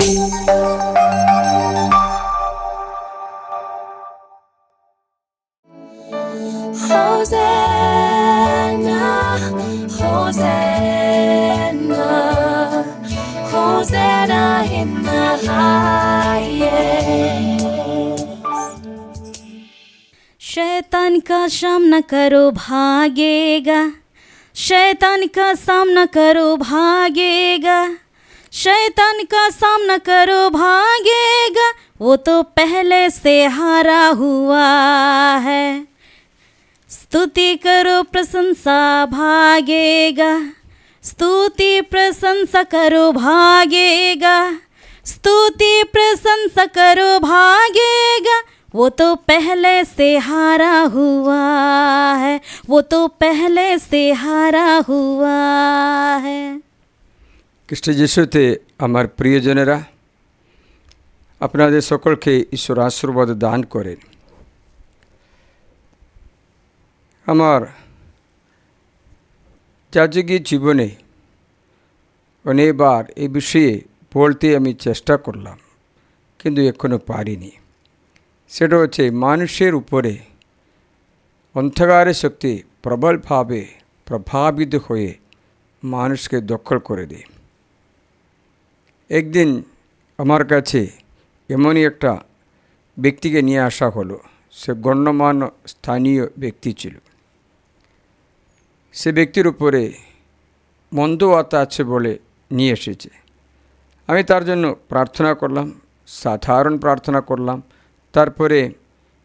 Hosanna, Hosanna, Hosanna in the highest. शैतान का सामना करो भागेगा, शैतान का सामना करो भागेगा, शैतान का सामना करो भागेगा, वो तो पहले से हारा हुआ है। स्तुति करो प्रशंसा भागेगा, स्तुति प्रशंसा करो भागेगा, स्तुति प्रशंसा करो भागेगा, वो तो पहले से हारा हुआ है, वो तो पहले से हारा हुआ है। খ্রিস্ট যিশুতে আমার প্রিয়জনেরা, আপনাদের সকলকে ঈশ্বর আশীর্বাদ দান করেন। আমার যাজকীয় জীবনে অনেকবার এই বিষয়ে বলতে আমি চেষ্টা করলাম, কিন্তু এখনও পারিনি। সেটা হচ্ছে মানুষের উপরে অন্ধকারের শক্তি প্রবলভাবে প্রভাবিত হয়ে মানুষকে দখল করে দেয়। একদিন আমার কাছে এমনই একটা ব্যক্তিকে নিয়ে আসা হলো। সে গণ্যমান্য স্থানীয় ব্যক্তি ছিল। সে ব্যক্তির উপরে মন্দ আত্মা আছে বলে নিয়ে এসেছে। আমি তার জন্য প্রার্থনা করলাম, সাধারণ প্রার্থনা করলাম। তারপরে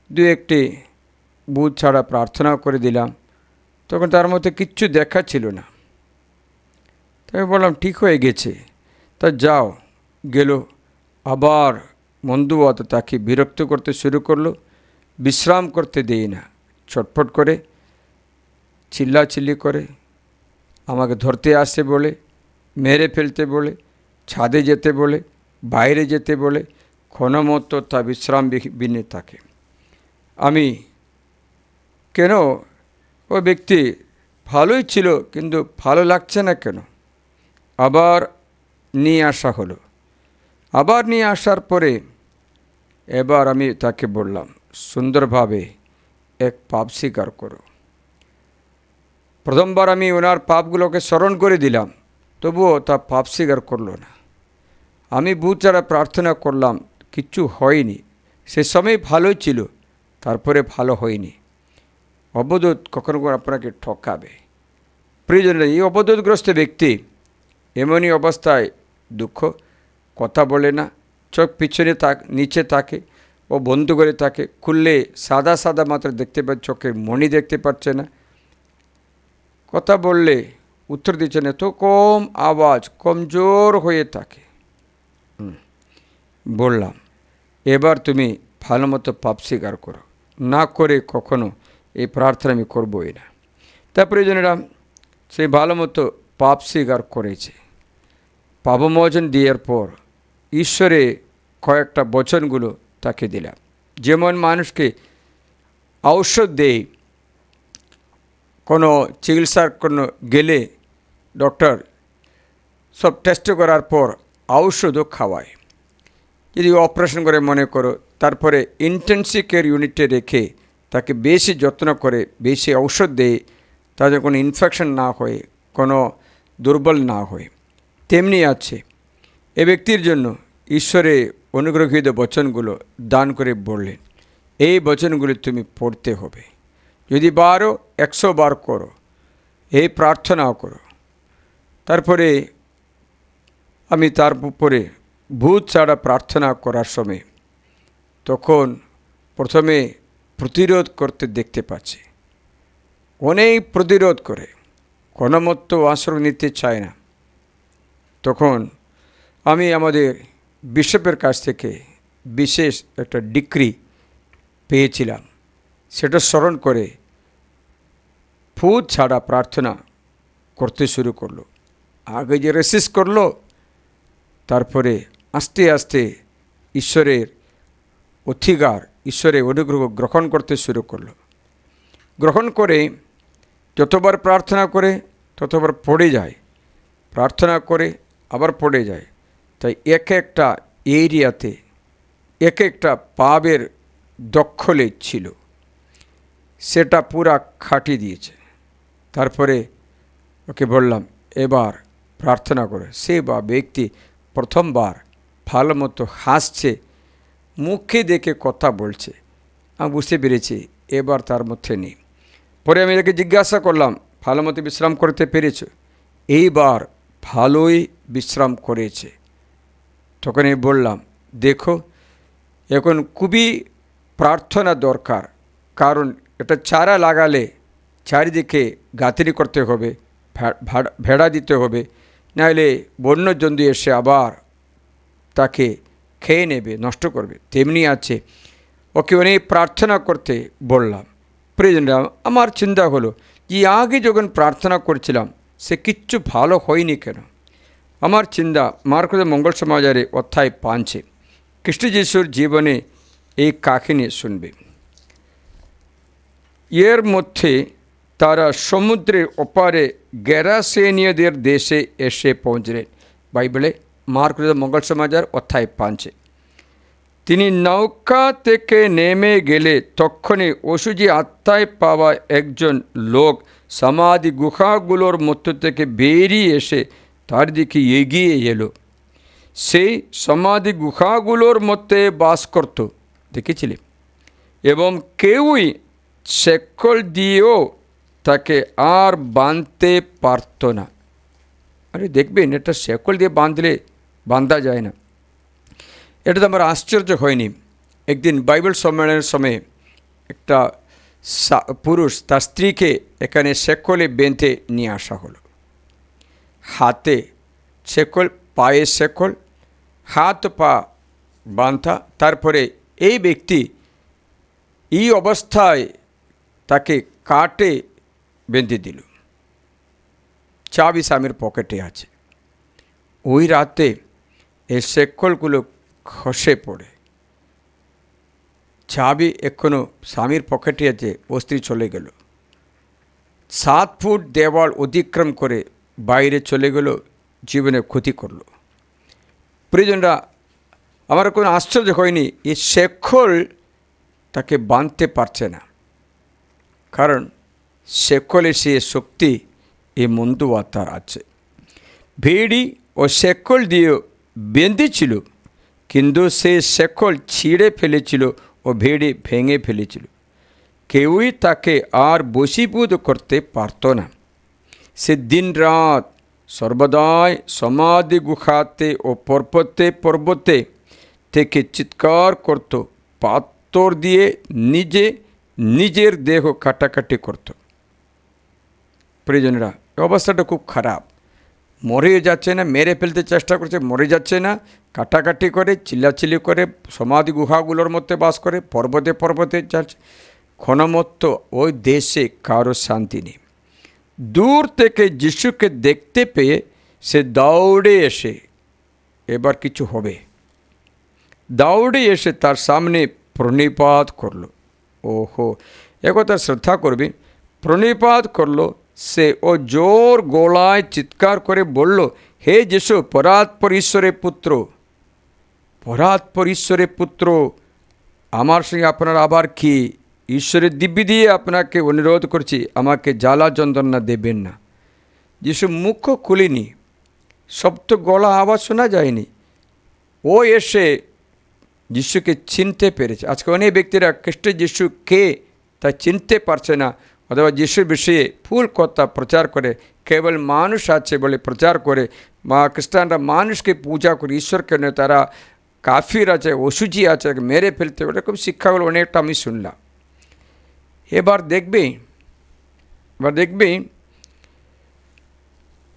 দু একটি বুধ ছাড়া প্রার্থনা করে দিলাম। তখন তার মধ্যে কিচ্ছু দেখা ছিল না। তাই বললাম ঠিক হয়ে গেছে, তা যাও। গেল, আবার মন্দুয়াত তাকে বিরক্ত করতে শুরু করলো, বিশ্রাম করতে দেয় না, ছটফট করে, চিল্লাচিল্লি করে, আমাকে ধরতে আসে বলে, মেরে ফেলতে বলে, ছাদে যেতে বলে, বাইরে যেতে বলে, ক্ষণমতো তা বিশ্রাম বিনে থাকে। আমি কেন, ও ব্যক্তি ভালোই ছিল, কিন্তু ভালো লাগছে না কেন? আবার নিয়ে আসা হলো। আবার নিয়ে আসার পরে এবার আমি তাকে বললাম, সুন্দরভাবে এক পাপ স্বীকার করো। প্রথমবার আমি ওনার পাপগুলোকে স্মরণ করে দিলাম, তবুও তা পাপ স্বীকার করলো না। আমি বুধ ছাড়া প্রার্থনা করলাম, কিচ্ছু হয়নি। সে সময় ভালোই ছিল, তারপরে ভালো হয়নি। অবদূত কখনো কখনো আপনাকে ঠকাবে। প্রিয়জনেরা, এই অবদূতগ্রস্ত ব্যক্তি এমনই অবস্থায় দুঃখ, কথা বলে না, চোখ পিছনে নিচে থাকে, ও বন্ধ করে থাকে, খুললে সাদা সাদা মাত্র দেখতে পাচ্ছে, চোখের মণি দেখতে পাচ্ছে না। কথা বললে উত্তর দিচ্ছে না, তো কম আওয়াজ, কমজোর হয়ে থাকে। বললাম, এবার তুমি ভালো মতো পাপ স্বীকার করো, না করে কখনো এই প্রার্থনা আমি করবই না। তারপরে জনেরা সে ভালো মতো পাপ স্বীকার করেছে। পাপমোচন দেওয়ার পর ঈশ্বরে কয়েকটা বচনগুলো তাকে দিলাম। যেমন মানুষকে ঔষধ দেয়, কোনো চিকিৎসার কোনো গেলে ডক্টর সব টেস্ট করার পর ঔষধও খাওয়ায়। যদি অপারেশন করে মনে করো, তারপরে ইন্টেনসিভ কেয়ার ইউনিটে রেখে তাকে বেশি যত্ন করে বেশি ঔষধ দেয়, তাদের কোনো ইনফেকশন না হয়, কোনো দুর্বল না হয়। তেমনি আছে এ ব্যক্তির জন্য ঈশ্বরে অনুগ্রহীত বচনগুলো দান করে বললেন, এই বচনগুলি তুমি পড়তে হবে। যদি 100 বার করো, এই প্রার্থনাও করো। তারপরে আমি তার উপরে ভূত ছাড়া প্রার্থনা করার সময় তখন প্রথমে প্রতিরোধ করতে দেখতে পাচ্ছি। অনেক প্রতিরোধ করে, কোনো মতো আশ্রয় নিতে চায় না। তখন আমি আমাদের বিশপের কাছ থেকে বিশেষ একটা ডিক্রি পেয়েছিলাম, সেটা স্মরণ করে ভূত ছাড়া প্রার্থনা করতে শুরু করলো। আগে যে রেসিস্ট করলো, তারপরে আস্তে আস্তে ঈশ্বরের অধিকার, ঈশ্বরের অনুগ্রহ গ্রহণ করতে শুরু করলো। গ্রহণ করে যতবার প্রার্থনা করে ততবার পড়ে যায়, প্রার্থনা করে আবার পড়ে যায়। তাই একটা এরিয়াতে এক একটা পাবের দখলে ছিল, সেটা পুরা খাটিয়ে দিয়েছে। তারপরে ওকে বললাম এবার প্রার্থনা করে। সে বা ব্যক্তি প্রথমবার ভালো মতো হাসছে, মুখে দেখে কথা বলছে। আমি বুঝতে পেরেছি এবার তার মধ্যে নেই। পরে আমি এটাকে জিজ্ঞাসা করলাম, ভালো মতো বিশ্রাম করতে পেরেছ? এইবার ভালোই বিশ্রাম করেছে। তখন আমি বললাম, দেখো এখন খুবই প্রার্থনা দরকার, কারণ এটা চারা লাগালে চারিদিকে গাঁথনি করতে হবে, ভেড়া দিতে হবে, নাহলে বন্যজন্তু এসে আবার তাকে খেয়ে নেবে, নষ্ট করবে। তেমনি আছে, ওকে অনেক প্রার্থনা করতে বললাম। প্রিয়জনরা, আমার চিন্তা হলো যে আগে যখন প্রার্থনা করছিলাম সে কিচ্ছু ভালো হয়নি কেন? আমার চিন্তা মার্কস মঙ্গল সমাচারে অধ্যায় 5 খ্রিস্ট যিশুর জীবনে এই কাহিনী শুনবে। এর মধ্যে তারা সমুদ্রের ওপারে গেরাসেনীয়দের দেশে এসে পৌঁছলেন। বাইবেলে মার্কস মঙ্গল সমাচার অধ্যায় 5। তিনি নৌকা থেকে নেমে গেলে তখনই অশুচি আত্মায় পাওয়া একজন লোক সমাধি গুহাগুলোর মধ্য থেকে বেরিয়ে এসে তার দিকে এগিয়ে এলো। সেই সমাধি গুহাগুলোর মধ্যে বাস করত, দেখেছিলেন, এবং কেউই শেকল দিয়েও তাকে আর বাঁধতে পারত না। আরে দেখবেন, এটা শেকল দিয়ে বাঁধা যায় না। এটা তো আমার আশ্চর্য হয়নি। একদিন বাইবেল সম্মেলনের সময় একটা পুরুষ তার স্ত্রীকে এখানে শেকলে বেঁধে নিয়ে আসা হলো। হাতে শেকল, পায়ে শেকল, হাত পা বাঁধা। তারপরে এই ব্যক্তি এই অবস্থায় তাকে কাটে বেঁধে দিল। চাবি স্বামীর পকেটে আছে। ওই রাতে এই শেকলগুলো খসে পড়ে, চাবি এখনও স্বামীর পকেটে আছে। ও স্ত্রী চলে গেল, 7 ফুট দেওয়াল অতিক্রম করে বাইরে চলে গেল, জীবনে ক্ষতি করলো। প্রিয়জনরা, আমার কোনো আশ্চর্য হয়নি এই শেকল তাকে বাঁধতে পারছে না, কারণ শেকলে সে শক্তি এই মন্দ আত্মার আছে। ভেড়ি ও শেকল দিয়ে বেঁধেছিল, কিন্তু সে শেকল ছিঁড়ে ফেলেছিল ও ভেড়ি ভেঙে ফেলেছিল। কেউই তাকে আর বশীভূত করতে পারত না। সে দিন রাত সর্বদাই সমাধি গুহাতে ও পর্বতে থেকে চিৎকার করত, পাথর দিয়ে নিজের দেহ কাটাকাটি করত। প্রিয়জনেরা, অবস্থাটা খুব খারাপ। মরে যাচ্ছে না, মেরে ফেলতে চেষ্টা করছে, মরে যাচ্ছে না, কাটাকাটি করে, চিল্লাচিল্লি করে, সমাধি গুহাগুলোর মধ্যে বাস করে, পর্বতে যাচ্ছে। ক্ষণমত্ত ওই দেশে কারো শান্তি নেই। দূর থেকে যিশুকে দেখতে পেয়ে সে দৌড়ে এসে, এবার কিছু হবে, দৌড়ে এসে তার সামনে প্রণিপাত করলো। ওহো, একথা শ্রদ্ধা করবে। প্রণিপাত করলো সে। ও জোর গলায় চিৎকার করে বলল, হে যিশু, পরাৎপর ঈশ্বরের পুত্র, আমার সঙ্গে আপনার আবার কি? ঈশ্বরের দিব্যি দিয়ে আপনাকে অনুরোধ করছি, আমাকে জ্বালা যন্ত্রণা দেবেন না। যিশু মুখ খুলিনি, শব্দ গলা আওয়াজ শোনা যায়নি। ও এসে যিশুকে চিনতে পেরেছে। আজকে অনেক ব্যক্তিরা খ্রিস্ট যিশু কে তা চিনতে পারছে না, অথবা যিশুর বিষয়ে ভুল কথা প্রচার করে, কেবল মানুষ আছে বলে প্রচার করে। খ্রিস্টানরা মানুষকে পূজা করে, ঈশ্বরকে নয়। তারা কাফির আছে, অশুচি আছে, মেরে ফেলতে, এরকম শিক্ষাগুলো অনেকটা আমি শুনলাম। এবার দেখবে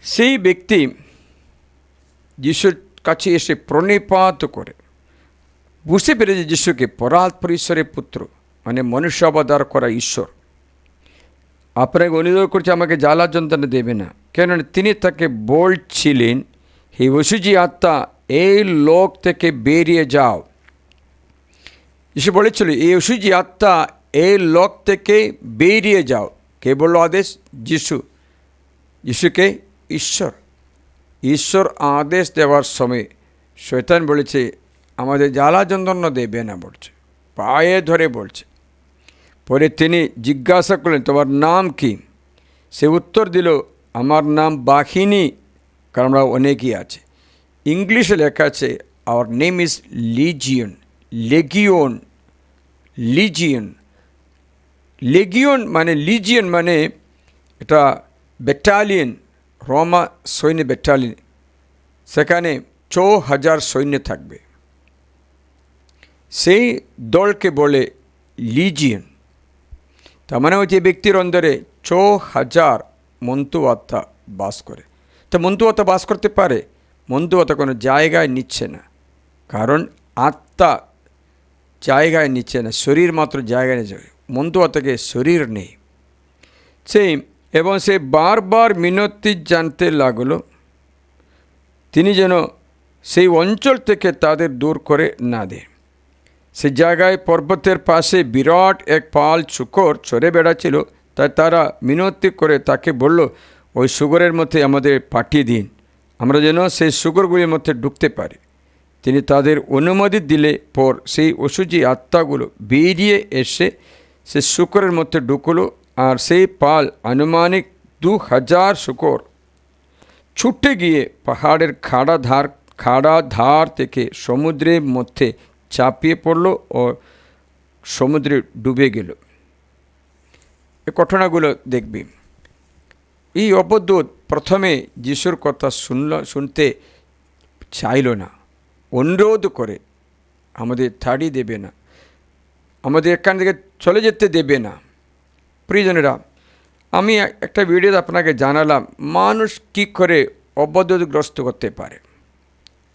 সেই ব্যক্তি যিশুর কাছে এসে প্রণিপাত করে বুঝতে পেরেছে যিশুকে পরাৎপর ঈশ্বরের পুত্র, মানে মনুষ্য অবতার করা ঈশ্বর। আপনাকে অনুরোধ করছে, আমাকে জ্বালা যন্ত্রণা দেবে না। কেননা তিনি তাকে বলছিলেন, হে অশুচি আত্মা, এই লোক থেকে বেরিয়ে যাও। যিশু বলেছিল, এই অশুচি আত্মা এই লোক থেকে বেরিয়ে যাও। কে বলল আদেশ? যিশুকে ঈশ্বর আদেশ দেওয়ার সময় শয়তান বলেছে, আমাদের জ্বালা যন্ত্রণা দেবে না বলছে, পায়ে ধরে বলছে। পরে তিনি জিজ্ঞাসা করলেন, তোমার নাম কি? সে উত্তর দিল, আমার নাম বাহিনী, কারণ আমরা অনেকই আছে। ইংলিশে লেখা আছে, hour name is legion, লেগিয়ন, legion. লেগিয়ন মানে, লিজিয়ন মানে এটা ব্যাটালিয়ন, রোমা সৈন্য ব্যাটালিয়ন, সেখানে 4000 সৈন্য থাকবে, সেই দলকে বলে লিজিয়ন। তার মানে হচ্ছে ব্যক্তির অন্তরে 4000 মন্তু আত্মা বাস করে। তো মন্তু আত্মা বাস করতে পারে, মন্তু আত্মা কোনো জায়গায় নিচ্ছে না, কারণ আত্মা জায়গায় নিচ্ছে না, শরীর মাত্র জায়গায় নিচ্ছে, মন্তু আত্মাকে শরীর নেই। এবং সে বারবার মিনতি জানতে লাগলো তিনি যেন সেই অঞ্চল থেকে তাদের দূর করে না দেয়। সে জায়গায় পর্বতের পাশে বিরাট এক পাল শূকর চড়ে বেড়াচ্ছিল, তাই তারা মিনতি করে তাকে বলল, ওই শূকরের মধ্যে আমাদের পাঠিয়ে দিন, আমরা যেন সেই শূকরগুলির মধ্যে ঢুকতে পারি। তিনি তাদের অনুমতি দিলে পর সেই অসুচি আত্মাগুলো বেরিয়ে এসে সে শূকরের মধ্যে ঢুকলো, আর সেই পাল আনুমানিক 2000 শূকর ছুটে গিয়ে পাহাড়ের খাড়া ধার থেকে সমুদ্রের মধ্যে চাপিয়ে পড়ল ও সমুদ্রে ডুবে গেল। এই ঘটনাগুলো দেখবি। এই অপদূত প্রথমে যিশুর কথা শুনতে চাইল না, অনুরোধ করে আমাদের তাড়িয়ে দেবে না, আমাদের এখান থেকে চলে যেতে দেবে না। প্রিয়জনেরা, আমি একটা ভিডিওতে আপনাকে জানালাম মানুষ কী করে অবদূতগ্রস্ত করতে পারে।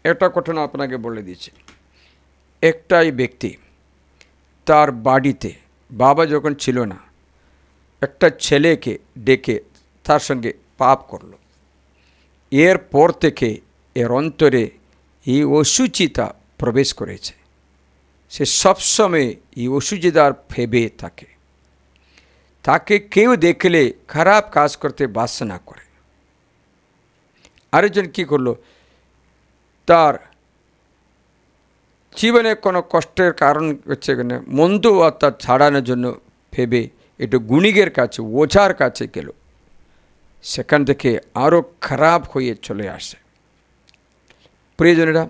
একটা ঘটনা আপনাকে বলে দিচ্ছি। একটাই ব্যক্তি তার বাড়িতে বাবা যখন ছিল না, একটা ছেলেকে ডেকে তার সঙ্গে পাপ করল। এরপর থেকে এর অন্তরে এই অসুচিতা প্রবেশ করেছে। সে সবসময় এই অসুচিতার ভেবে থাকে, তাকে কেউ দেখলে খারাপ কাজ করতে বাসনা করে। আরেকজন কী করলো, তার জীবনে কোনো কষ্টের কারণ হচ্ছে কিনা মন্দ আত্মা ছাড়ানোর জন্য ভেবে একটু গুণিকের কাছে, ওঝার কাছে গেল, সেখান থেকে আরও খারাপ হয়ে চলে আসে। প্রিয়জনেরা,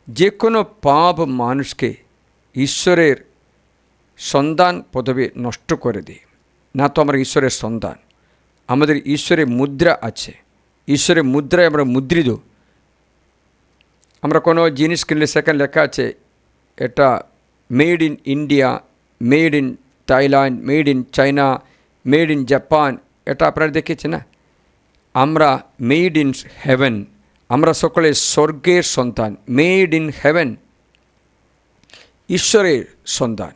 যে কোনো পাপ মানুষকে ঈশ্বরের সন্ধান পদবে নষ্ট করে দেয়। না তো আমরা ঈশ্বরের সন্তান, আমাদের ঈশ্বরের মুদ্রা আছে, ঈশ্বরের মুদ্রায় আমরা মুদ্রিত। আমরা কোনো জিনিস কিনলে সেখানে লেখা আছে এটা made in India, made in Thailand, made in China, made in Japan. এটা আপনারা দেখেছেন না? আমরা মেড ইন হেভেন, আমরা সকলে স্বর্গের সন্তান, মেড ইন হেভেন, ঈশ্বরের সন্তান।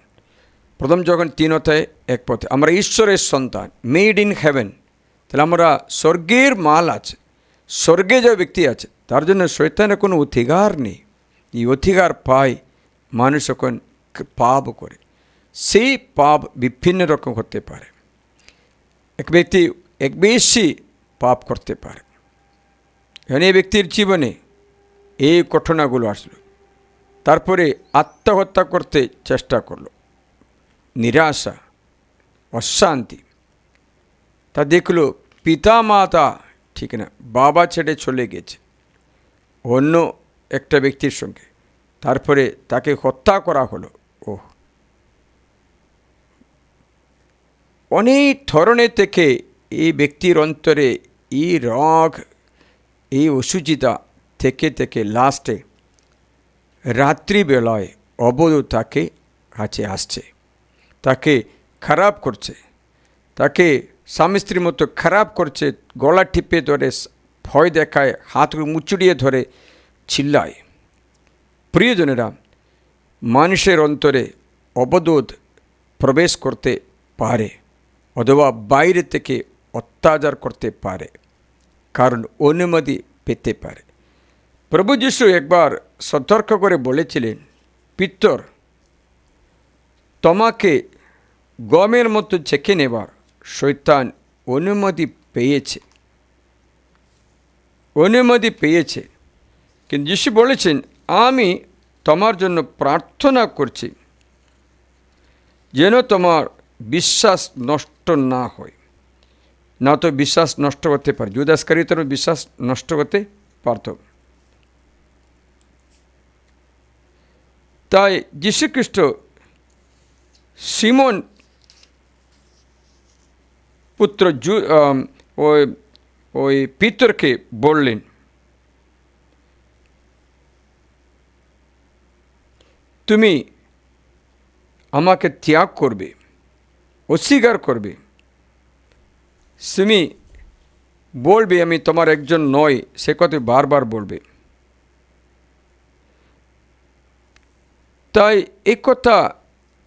প্রথম যখন 3 অধ্যায় 1 পথে আমরা ঈশ্বরের সন্তান, মেড ইন হেভেন, তাহলে আমরা স্বর্গের মাল আছে, স্বর্গে যে ব্যক্তি আছে তার জন্য শয়তানের কোনো অধিকার নেই। এই অধিকার পায় মানুষ যখন পাপ করে। সেই পাপ বিভিন্ন রকম হতে পারে। এক ব্যক্তি এক বেশি পাপ করতে পারে। এখানে এই ব্যক্তির জীবনে এই ঘটনাগুলো আসলো, তারপরে আত্মহত্যা করতে চেষ্টা করলো, নিরাশা, অশান্তি। তা দেখলো পিতা মাতা ঠিক না, বাবা ছেড়ে চলে গেছে অন্য একটা ব্যক্তির সঙ্গে, তারপরে তাকে হত্যা করা হলো। অনেক ধরনের থেকে এই ব্যক্তির অন্তরে এই রাগ, এই অসুচিতা থেকে থেকে লাস্টে রাত্রিবেলায় অবধূত তাকে কাছে আসছে, তাকে খারাপ করছে, তাকে স্বামী স্ত্রীর মতো খারাপ করছে, গলা টিপে ধরে, ভয় দেখায়, হাত মুচড়িয়ে ধরে চিল্লায়। প্রিয়জনেরা, মানুষের অন্তরে অবদূত প্রবেশ করতে পারে অথবা বাইরে থেকে অত্যাচার করতে পারে, কারণ অনুমতি পেতে পারে। প্রভু যীশু একবার সতর্ক করে বলেছিলেন, পিতর, তোমাকে গমের মতো ছেঁকে নেবার শয়তান অনুমতি পেয়েছে। কিন্তু যীশু বলেছেন, আমি তোমার জন্য প্রার্থনা করছি যেন তোমার বিশ্বাস নষ্ট না হয়। না তো বিশ্বাস নষ্ট করতে পারে, জুদাস ইস্কারিওতের বিশ্বাস নষ্ট করতে পারত। তাই যীশুখ্রিস্ট সিমন পুত্র ওই পিতরকে বললেন, তুমি আমাকে ত্যাগ করবে, অস্বীকার করবে, তুমি বলবে আমি তোমার একজন নয়, সে কথা বারবার বলবে। তাই এই কথা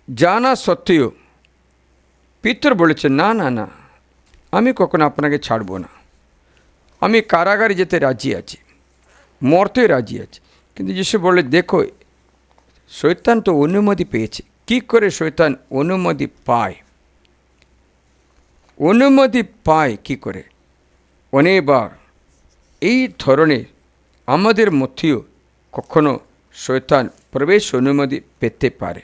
জানা সত্ত্বেও পিতর বলেছে, না না না, আমি কখনো আপনাকে ছাড়ব না, আমি কারাগারে যেতে রাজি আছি, মরতে রাজি আছি। কিন্তু যিশু বললে, দেখো শয়তান তো অনুমতি পেয়েছে। কি করে শয়তান অনুমতি পায়? অনুমতি পায় কি করে? অনেকবার এই ধরনের আমাদের মধ্যেও কখনো শয়তান প্রবেশ অনুমতি পেতে পারে।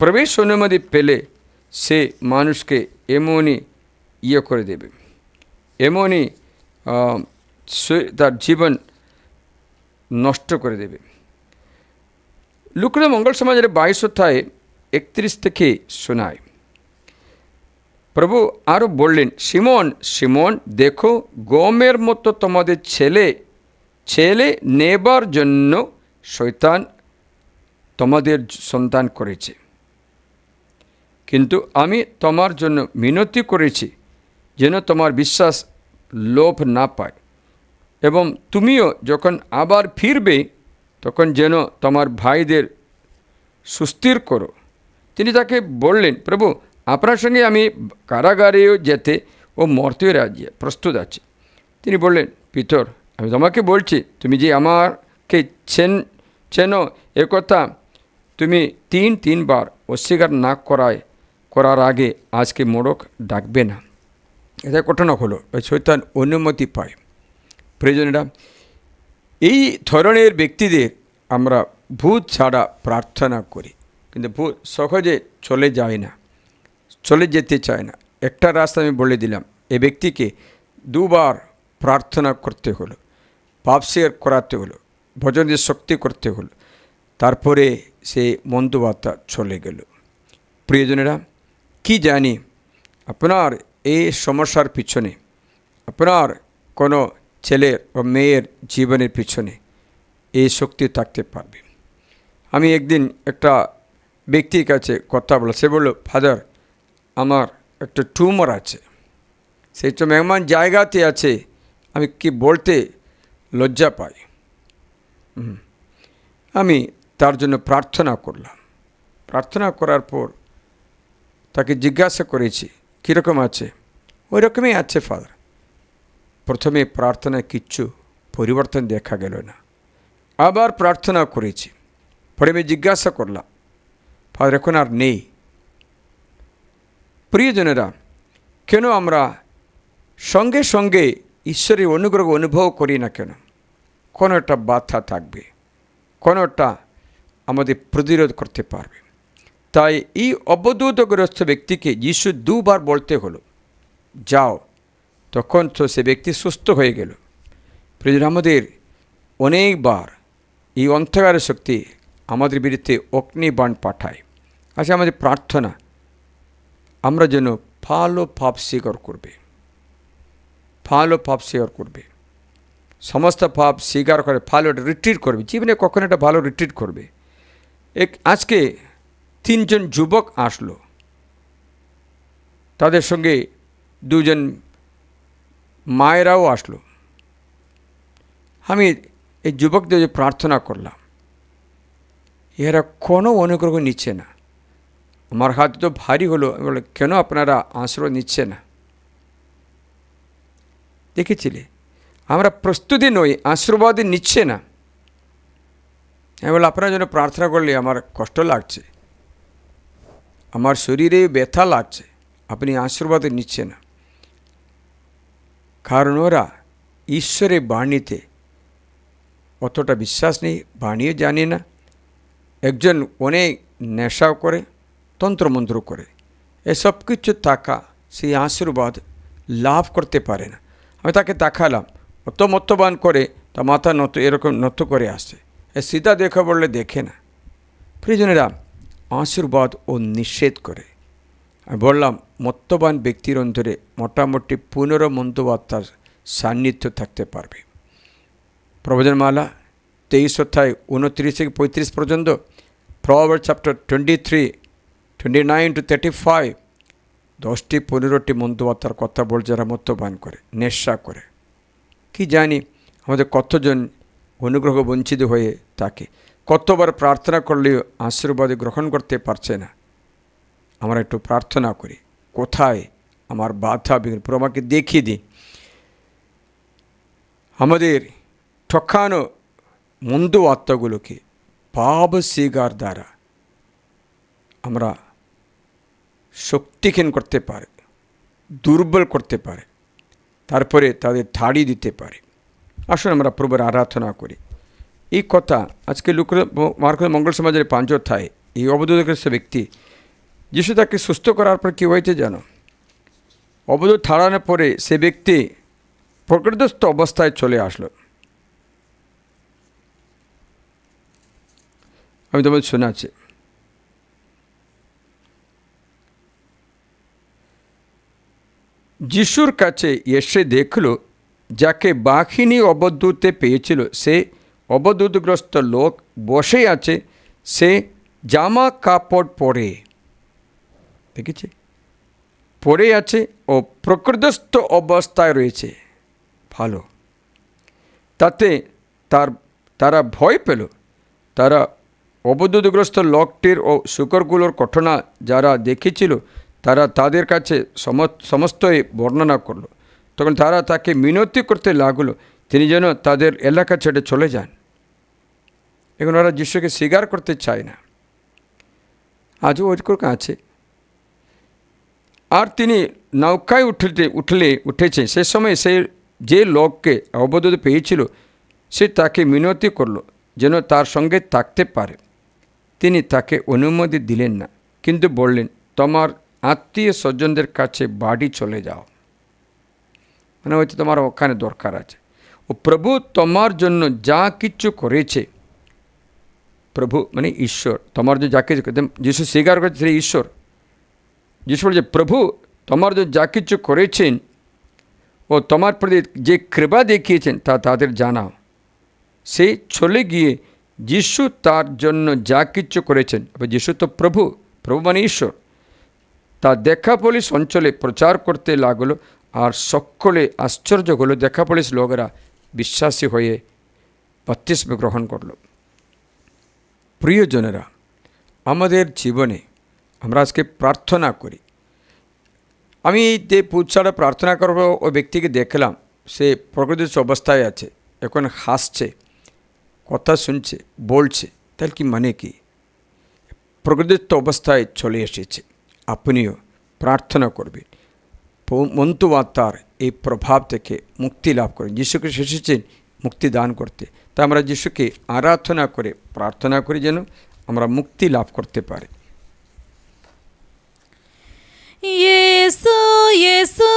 প্রবেশ অনুমতি পেলে সে মানুষকে এমনই করে দেবে, এমনই তার জীবন নষ্ট করে দেবে। লুকাস মঙ্গল সমাজের 22 অধ্যায়ে 31 থেকে শোনায়। প্রভু আরও বললেন, সিমন সিমন, দেখো গমের মতো তোমাদের ছেলে নেবার জন্য শয়তান তোমাদের সন্তান করেছে, কিন্তু আমি তোমার জন্য মিনতি করেছি যেন তোমার বিশ্বাস লোভ না পায়, এবং তুমিও যখন আবার ফিরবে তখন যেন তোমার ভাইদের সুস্থির করো। তিনি তাকে বললেন, প্রভু আপনার সঙ্গে আমি কারাগারেও যেতে ও মরতেও রাজি প্রস্তুত আছি। তিনি বললেন, পিতর আমি তোমাকে বলছি, তুমি যে আমাকে চেনো একথা তুমি তিনবার অস্বীকার না করার আগে আজকে মোড়ক ডাকবে না। এটা ঘটনা হলো, ওই শয়তান অনুমতি পায়। প্রিয়জনেরা, এই ধরনের ব্যক্তিদের আমরা ভূত ছাড়া প্রার্থনা করি, কিন্তু ভূত সহজে চলে যায় না, চলে যেতে চায় না। একটা রাস্তা আমি বলে দিলাম, এই ব্যক্তিকে 2 বার প্রার্থনা করতে হলো, পাপ স্বীকার করাতে হলো, ভজনের শক্তি করতে হলো, তারপরে সে মন্দবার্তা চলে গেল। প্রিয়জনেরা, কি জানি আপনার এই সমস্যার পিছনে, আপনার কোনো ছেলের ও মেয়ের জীবনের পিছনে এই শক্তি থাকতে পারবে। আমি একদিন একটা ব্যক্তির কাছে কথা বলা, সে বলল, ফাদার আমার একটা টিউমার আছে, সেই তো এমন জায়গাতে আছে আমি কি বলতে লজ্জা পাই। আমি তার জন্য প্রার্থনা করলাম। প্রার্থনা করার পর তাকে জিজ্ঞাসা করেছি কীরকম আছে। ওই রকমই আছে ফাদার। প্রথমে প্রার্থনায় কিচ্ছু পরিবর্তন দেখা গেল না। আবার প্রার্থনা করেছি, পরে আমি জিজ্ঞাসা করলাম, ফাদার এখন আর নেই। প্রিয়জনেরা, কেন আমরা সঙ্গে সঙ্গে ঈশ্বরের অনুগ্রহ অনুভব করি না কেন? কোনো একটা বাধা থাকবে, কোনো একটা আমাদের প্রতিরোধ করতে পারবে। তাই এই অবদূতগ্রস্ত ব্যক্তিকে যিশু 2 বার বলতে হলো, যাও, তখন তো সে ব্যক্তি সুস্থ হয়ে গেল। প্রিয়, আমাদের অনেকবার এই অন্ধকারের শক্তি আমাদের বিরুদ্ধে অগ্নিবাণ পাঠায়। আচ্ছা, আমাদের প্রার্থনা আমরা যেন ভালো পাপ স্বীকার করবে, ভালো পাপ স্বীকার করবে, সমস্ত পাপ স্বীকার করে ভালো রিট্রিট করবে, জীবনে কখনো একটা ভালো রিট্রিট করবে। আজকে 3 জন যুবক আসলো, তাদের সঙ্গে 2 জন মায়েরাও আসলো। আমি এই যুবকদের প্রার্থনা করলাম, এরা কোনো অনুগ্রহ নিচ্ছে না। আমার হাত তো ভারী হলো, বলে কেন আপনারা আশ্রয় নিচ্ছে না? দেখেছিলে, আমরা প্রস্তুতি নই, আশীর্বাদই নিচ্ছে না। আমি বলে, আপনার জন্য প্রার্থনা করলে আমার কষ্ট লাগছে, আমার শরীরে ব্যথা লাগছে, আপনি আশীর্বাদই নিচ্ছে না। কারণ ওরা ঈশ্বরের বাণীতে অতটা বিশ্বাস নেই, বাণীও জানি না। একজন অনেক নেশাও করে, তন্ত্রমন্ত্র করে, এসব কিছু টাকা সেই আশীর্বাদ লাভ করতে পারে না। আমি তাকে দেখালাম, অত মত্যবান করে তা মাথা নত এরকম নত করে আসে, সিধা দেখা বললে দেখে না। প্রিয়জনেরা, আশীর্বাদ ও নিষেধ করে। আমি বললাম মত্যবান ব্যক্তির অন্তরে মোটামুটি 15 মন্দবাত্মার সান্নিধ্য থাকতে পারবে। প্রবচনমালা 23 অধ্যায় 29 থেকে 35 পর্যন্ত, প্রভার্বস চ্যাপ্টার 23, 29 to 35, 10-15টি মন্দবাত্মার কথা বল, যারা মদ্যপান করে, নেশা করে। কি জানি আমাদের কতজন অনুগ্রহ বঞ্চিত হয়ে থাকে, কতবার প্রার্থনা করলেও আশীর্বাদ গ্রহণ করতে পারছে না। আমরা একটু প্রার্থনা করি, কোথায় আমার বাধা বিঘ্ন, পুরো আমাকে দেখিয়ে দিন। আমাদের ঠকানো মন্দ আত্মাগুলোকে পাপ স্বীকার দ্বারা আমরা শক্তিহীন করতে পারে, দুর্বল করতে পারে, তারপরে তাদের ধাড়ি দিতে পারে। আসুন আমরা প্রভুর আরাধনা করি। এই কথা আজকে মার্কস মঙ্গল সমাজের 5 অধ্যায়, এই অবধূতগ্রস্ত ব্যক্তি, যিশু তাকে সুস্থ করার পর কী হয়েছে জানো? অবধূত ছাড়ানোর পরে সে ব্যক্তি প্রকৃতিস্থ অবস্থায় চলে আসলো। আমি তোমাদের শোনাচ্ছি। যিশুর কাছে এসে দেখল, যাকে বাঘিনী অবধূতে পেয়েছিল সে অবধূতগ্রস্ত লোক বসে আছে, সে জামা কাপড় পরে, দেখেছে, পরে আছে ও প্রকৃতিস্থ অবস্থায় রয়েছে। ভালো। তাতে তারা ভয় পেল। তারা অবধূতগ্রস্ত লোকটির ও শুকরগুলোর ঘটনা যারা দেখেছিল, তারা তাদের কাছে সমস্তই বর্ণনা করল। তখন তারা তাকে মিনতি করতে লাগলো তিনি যেন তাদের এলাকা ছেড়ে চলে যান। এখন ওরা যিশুকে স্বীকার করতে চায় না, আজও ওইরকম আছে। আর তিনি নৌকায় উঠেছে, সে সময় সে যে লোককে অবধূত পেয়েছিল সে তাকে মিনতি করলো যেন তার সঙ্গে থাকতে পারে। তিনি তাকে অনুমতি দিলেন না, কিন্তু বললেন, তোমার আত্মীয় স্বজনদের কাছে বাড়ি চলে যাও। মানে হয়তো তোমার ওখানে দরকার আছে। ও প্রভু তোমার জন্য যা কিছু করেছে, প্রভু মানে ঈশ্বর, তোমার জন্য যা কিছু, যিশু স্বীকার করেছে সেই ঈশ্বর। যিশু বলছে, প্রভু তোমার জন্য যা কিছু করেছেন ও তোমার প্রতি যে কৃপা দেখিয়েছেন তা তাদের জানাও। সে চলে গিয়ে যিশু তার জন্য যা কিছু করেছেন, যিশু তো প্রভু, প্রভু মানে ঈশ্বর, তা দেকাপলিস অঞ্চলে প্রচার করতে লাগলো। আর সকলে আশ্চর্য হলো। দেকাপলিস লোকেরা বিশ্বাসী হয়ে বাপ্তিস্ম গ্রহণ করল। প্রিয়জনেরা, আমাদের জীবনে আমরা আজকে প্রার্থনা করি। আমি যে পুচ্ছাড়া প্রার্থনা করবো, ওই ব্যক্তিকে দেখলাম সে প্রকৃতিস্থ অবস্থায় আছে, এখন হাসছে, কথা শুনছে, বলছে, তাহলে কি মানে কি? প্রকৃতিস্থ অবস্থায় চলে এসেছে। আপনিও প্রার্থনা করবেন মন্তুবাত্মার এই প্রভাব থেকে মুক্তি লাভ করেন। যিশুকে এসেছেন মুক্তি দান করতে। তা আমরা যিশুকে আরাধনা করে প্রার্থনা করি যেন আমরা মুক্তি লাভ করতে পারি। यीशु यीशु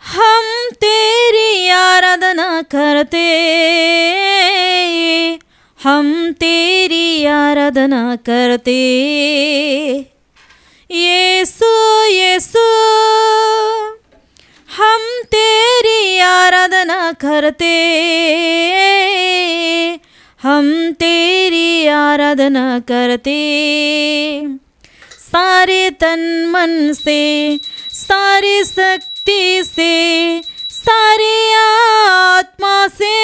हम तेरी आराधना करते, हम तेरी आराधना करते। यीशु यीशु हम तेरी आराधना करते, हम तेरी आराधना करते। सारे तन मन से, सारी शक्ति से, सारे आत्मा से,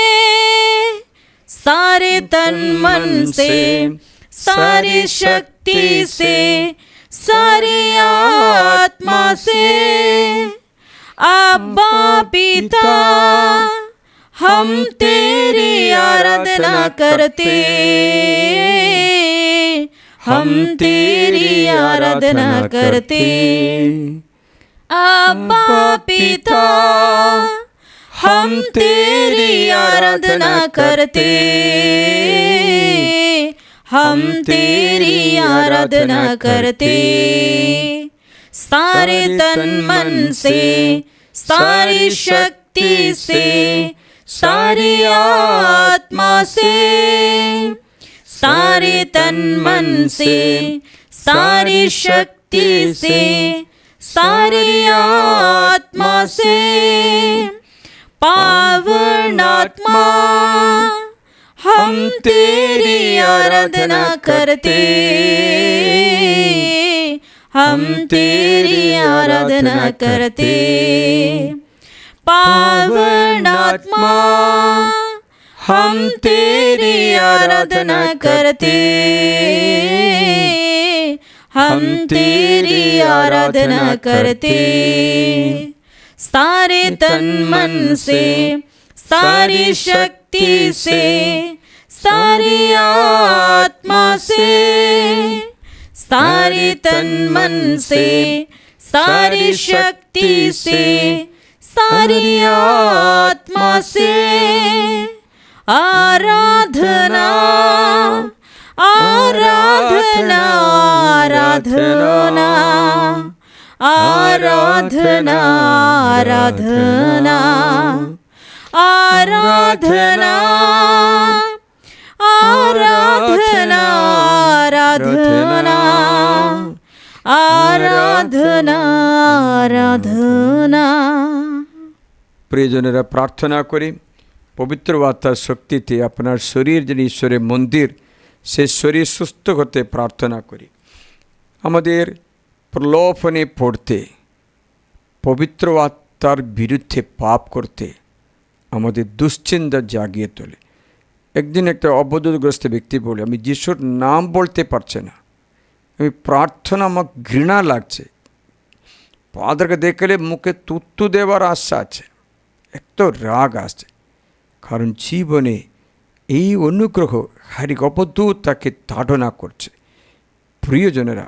सारे तन मन से, सारी शक्ति से, सारे आत्मा से। अब्बा पिता हम तेरी आराधना करते, हम तेरी आराधना करते। अब्बा पिता हम तेरी आराधना करते, हम तेरी आराधना करते, सारे तन मन से, सारी शक्ति से, सारी आत्मा से, सारे तन मन से, सारी शक्ति से, सारी आत्मा से, पावन आत्मा हम तेरी आराधना करते, हम तेरी आराधना करते, पावन आत्मा हम तेरी आराधना करते, हम तेरी आराधना करते, सारे तन मन से, सारी शक्ति से, सारी आत्मा से, सारे तन मन से, सारी शक्ति से, सारी आत्मा से, आराधना आराधना आराधना आराधना आराधना आराधना आराधना आराधना आराधना। প্রিয়জনেরা, প্রার্থনা করি পবিত্র আত্মার শক্তিতে আপনার শরীর যিনি ঈশ্বরের মন্দির, সে শরীর সুস্থ হতে প্রার্থনা করি। আমাদের প্রলোভনে পড়তে, পবিত্র আত্মার বিরুদ্ধে পাপ করতে আমাদের দুশ্চিন্তা জাগিয়ে তোলে। একদিন একটা অববোধগ্রস্ত ব্যক্তি বলে, আমি যিশুর নাম বলতে পারছি না, আমি প্রার্থনা আমার ঘৃণা লাগছে, পাদরকে দেখলে মুখে তুত্তু দেওয়ার আশা আছে, এত রাগ আসছে, কারণ জীবনে এই অনুগ্রহ হারি অবধূত তাকে তাড়না করছে। প্রিয়জনেরা,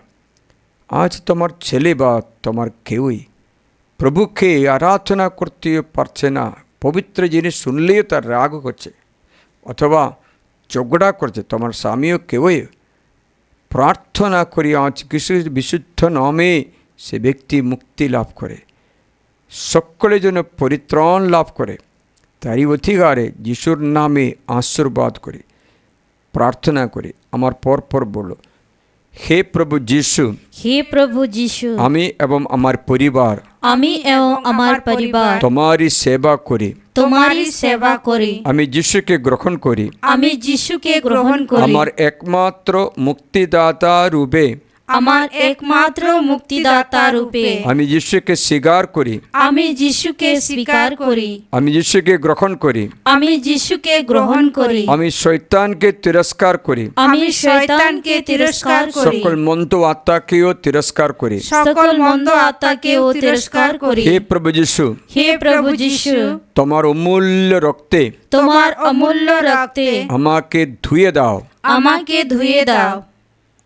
আজ তোমার ছেলে বা তোমার কেউই প্রভুকে আরাধনা করতে পারছে না, পবিত্র জিনিস শুনলেও তার রাগ করছে অথবা ঝগড়া করছে, তোমার স্বামীও কেউই প্রার্থনা করি আজ যিশুর বিশুদ্ধ নামে সে ব্যক্তি মুক্তি লাভ করে, সকলের জন্য পরিত্রাণ লাভ করে, তারই অধিকারে যিশুর নামে আশীর্বাদ করি, প্রার্থনা করি। আমার পরপর বলো, হে প্রভু যিশু, হে প্রভু যিশু, আমি এবং আমার পরিবার, আমি এবং আমার পরিবার তোমারই সেবা করি, তোমারই সেবা করি, আমি যিশুকে গ্রহণ করি, আমি যিশুকে গ্রহণ করি, আমার একমাত্র মুক্তিদাতা রূপে, আমার একমাত্র মুক্তিদাতা রূপে আমি যিশুকে স্বীকার করি, আমি যিশুকে স্বীকার করি, আমি যিশুকে গ্রহণ করি, আমি যিশুকে গ্রহণ করি, আমি শয়তানকে তিরস্কার করি, আমি শয়তানকে তিরস্কার করি, সকল মন্দ আত্মাকেও তিরস্কার করি, সকল মন্দ আত্মাকেও তিরস্কার করি। হে প্রভু যিশু, হে প্রভু যিশু, তোমার অমূল্য রক্তে তোমার অমূল্য রক্তে আমাকে ধুয়ে দাও, আমাকে ধুয়ে দাও,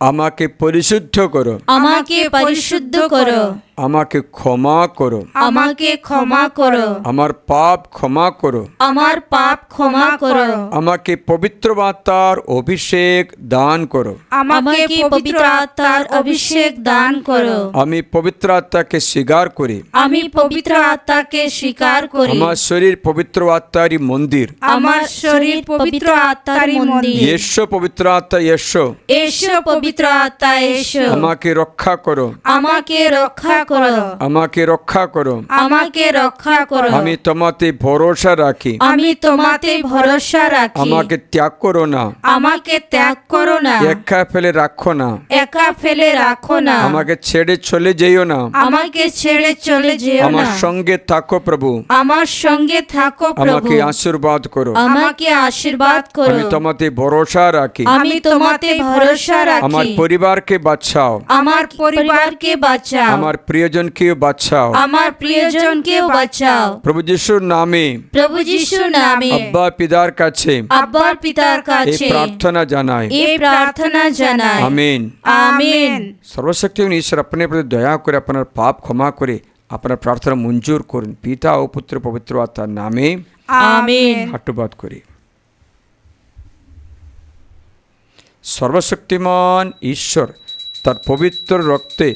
আমাকে পরিশুদ্ধ করো, আমাকে পরিশুদ্ধ করো, আমাকে ক্ষমা করো, আমাকে ক্ষমা করো, আমার পাপ ক্ষমা করো, আমার পাপ ক্ষমা করো, আমাকে পবিত্র আত্মার অভিষেক দান করো, আমাকে পবিত্র আত্মার অভিষেক দান করো, আমি পবিত্র আত্মাকে স্বীকার করি, আমি পবিত্র আত্মাকে স্বীকার করি, আমার শরীর পবিত্র আত্মারই মন্দির, আমার শরীর পবিত্র আত্মার মন্দির, এসো পবিত্র আত্মা এসো, এসো পবিত্র আত্মা এসো, আমাকে রক্ষা করো, আমাকে রক্ষা করো, আমাকে রক্ষা করো, আমাকে রক্ষা করো, আমি তোমাতে ভরসা রাখি, আমি তোমাতে ভরসা রাখি, আমাকে ত্যাগ করো না, আমাকে ত্যাগ করো না, একা ফেলে রাখো না, একা ফেলে রাখো না, আমাকে ছেড়ে চলে যেও না, আমাকে ছেড়ে চলে যেও আমার না, সঙ্গে থাকো প্রভু, আমার সঙ্গে থাকো প্রভু, আমাকে আশীর্বাদ করো, আমাকে আশীর্বাদ করো, আমি তোমাতে ভরসা রাখি, আমি তোমাতে ভরসা আমার রাখি, পরিবারকে বাঁচাও, আমার পরিবারকে বাঁচাও, আমার প্রিয়জনকেও বাঁচাও, আমার প্রিয়জনকেও বাঁচাও, প্রভু যিশুর নামে প্রভু যিশুর নামে আব্বা পিতার কাছে আব্বার পিতার এই কাছে প্রার্থনা জানাই, এই প্রার্থনা জানাই, আমিন। আমিন। সর্বশক্তিমান ঈশ্বর अपने प्रति दया করে আপনার পাপ ক্ষমা করে আপনার প্রার্থনা মঞ্জুর করুন। পিতা ও পুত্র পবিত্র আত্মার নামে আমেন। হাঁটুপাত করি। সর্বশক্তিমান ঈশ্বর তার পবিত্র রক্তে,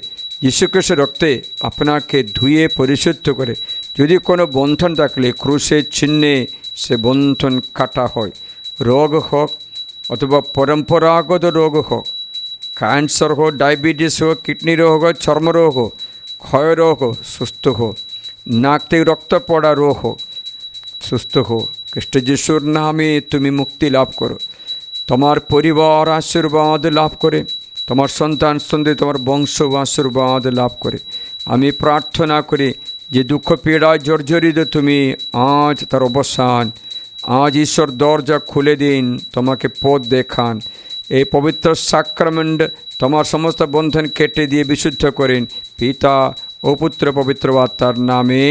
যীশুখ্রিস্টের রক্তে আপনাকে ধুয়ে পরিশুদ্ধ করে, যদি কোনো বন্ধন থাকলে ক্রুশের চিহ্নে সে বন্ধন কাটা হয়। রোগ হোক অথবা পরম্পরাগত রোগ হোক, ক্যান্সার হোক, ডায়াবেটিস হোক, কিডনি রোগ হোক, চর্মরোগ হোক, ক্ষয় রোগ হোক, সুস্থ হোক, নাক থেকে রক্ত পড়া রোগ হোক, সুস্থ হোক। খ্রিস্ট যিশুর নামে তুমি মুক্তি লাভ করো। তোমার পরিবার আশীর্বাদ লাভ করে, তোমার সন্তান সন্ততি, তোমার বংশ আশীর্বাদ লাভ করে। আমি প্রার্থনা করি যে দুঃখ পীড়ায় জর্জরিত তুমি, আজ তার অবসান, আজ ঈশ্বর দরজা খুলে দিন, তোমাকে পথ দেখান। এই পবিত্র সাক্রামেন্ট তোমার সমস্ত বন্ধন কেটে দিয়ে বিশুদ্ধ করেন। পিতা ও পুত্র পবিত্র আত্মার নামে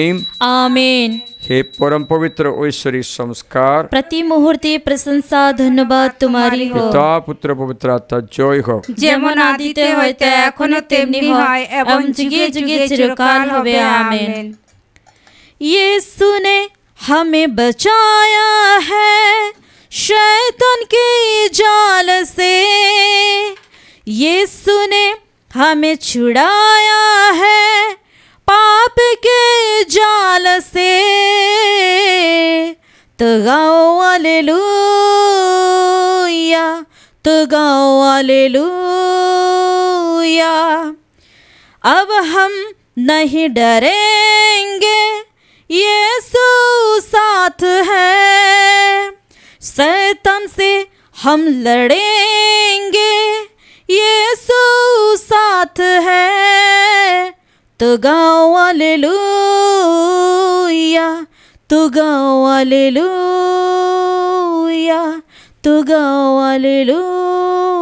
আমেন। हे परम पवित्र ঐশ্বরিক সংস্কার, प्रति मुहूर्ते प्रशंसा धन्यवाद तुम्हारी हो, পিতা পুত্র পবিত্র আত্মা জয় হোক। যেমন আদিতে হইতে এখনো তেমনি হয় এবং যুগে যুগে চিরকাল হবে। आमेन। यीशु ने हमें बचाया है शैतान के जाल से, यीशु ने हमें छुड़ाया है पाप के जाल से। तो गाओ हालेलुया, तो गाओ हालेलुया। अब हम नहीं डरेंगे, यीशु साथ है, शैतान से हम लड़ेंगे, यीशु साथ है। तो गाओ हालेलुया, तो गाओ हालेलुया, तो गाओ हालेलुया।